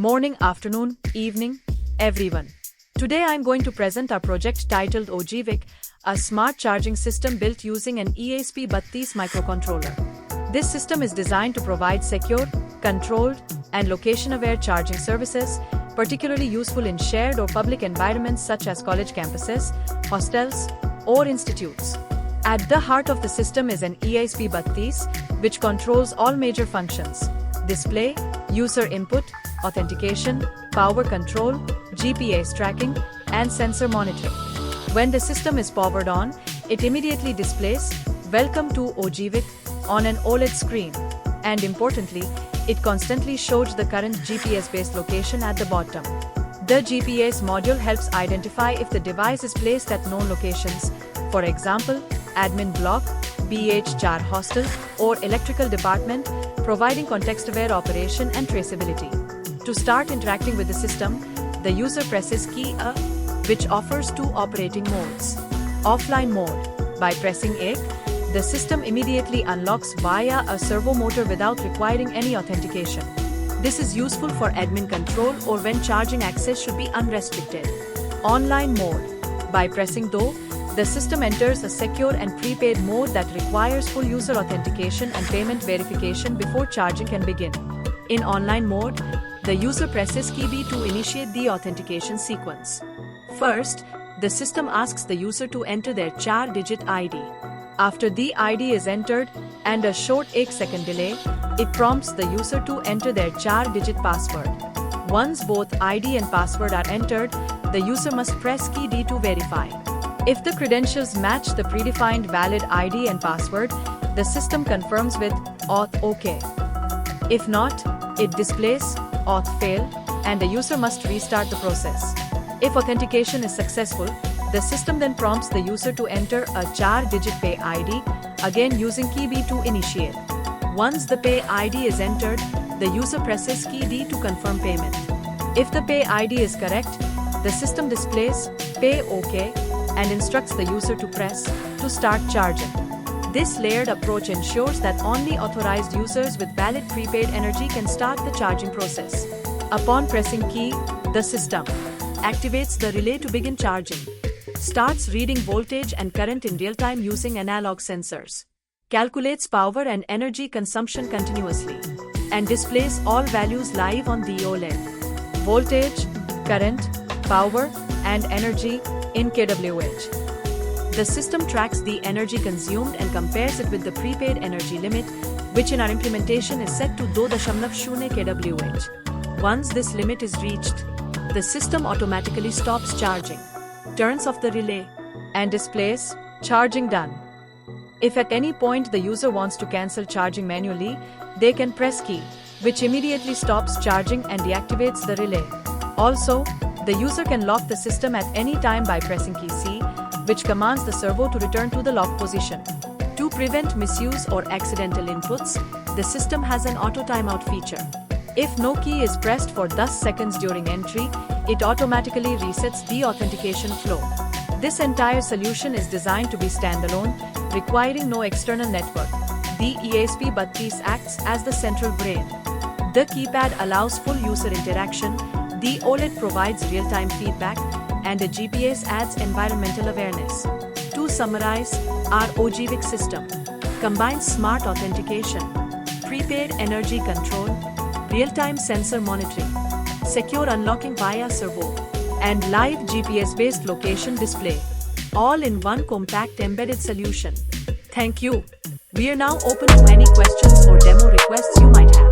Morning, afternoon, evening, everyone. Today I'm going to present our project titled OGVIC, a smart charging system built using an ESP32 microcontroller. This system is designed to provide secure, controlled, and location-aware charging services, particularly useful in shared or public environments such as college campuses, hostels, or institutes. At the heart of the system is an ESP32, which controls all major functions: display, user input, authentication, power control, GPS tracking, and sensor monitoring. When the system is powered on, it immediately displays "Welcome to OGVIC" on an OLED screen, and importantly, it constantly shows the current GPS-based location at the bottom. The GPS module helps identify if the device is placed at known locations, for example, admin block, BH4 hostel, or electrical department, providing context-aware operation and traceability. To start interacting with the system, the user presses key A, which offers two operating modes. Offline mode. By pressing A, the system immediately unlocks via a servo motor without requiring any authentication. This is useful for admin control or when charging access should be unrestricted. Online mode. By pressing Do, the system enters a secure and prepaid mode that requires full user authentication and payment verification before charging can begin. In online mode, the user presses key B to initiate the authentication sequence. First, the system asks the user to enter their 4-digit ID. After the ID is entered, and a short 8-second delay, it prompts the user to enter their 4-digit password. Once both ID and password are entered, the user must press key D to verify. If the credentials match the predefined valid ID and password, the system confirms with Auth OK. If not, it displays Auth fail, and the user must restart the process. If authentication is successful, the system then prompts the user to enter a 4-digit pay ID, again using key B to initiate. Once the pay ID is entered, the user presses key D to confirm payment. If the pay ID is correct, the system displays Pay OK and instructs the user to press to start charging. This layered approach ensures that only authorized users with valid prepaid energy can start the charging process. Upon pressing key, the system activates the relay to begin charging, starts reading voltage and current in real time using analog sensors, calculates power and energy consumption continuously, and displays all values live on the OLED. Voltage, current, power, and energy in kWh. The system tracks the energy consumed and compares it with the prepaid energy limit, which in our implementation is set to 2.0 kWh. Once this limit is reached, the system automatically stops charging, turns off the relay, and displays "Charging done." If at any point the user wants to cancel charging manually, they can press key, which immediately stops charging and deactivates the relay. Also, the user can lock the system at any time by pressing key C, which commands the servo to return to the lock position. To prevent misuse or accidental inputs, the system has an auto timeout feature. If no key is pressed for 10 seconds during entry, it automatically resets the authentication flow. This entire solution is designed to be standalone, requiring no external network. The ESP32 acts as the central brain. The keypad allows full user interaction, the OLED provides real-time feedback, and the GPS adds environmental awareness. To summarize, our OGVIC system combines smart authentication, prepaid energy control, real-time sensor monitoring, secure unlocking via servo, and live GPS-based location display, all in one compact embedded solution. Thank you. We are now open to any questions or demo requests you might have.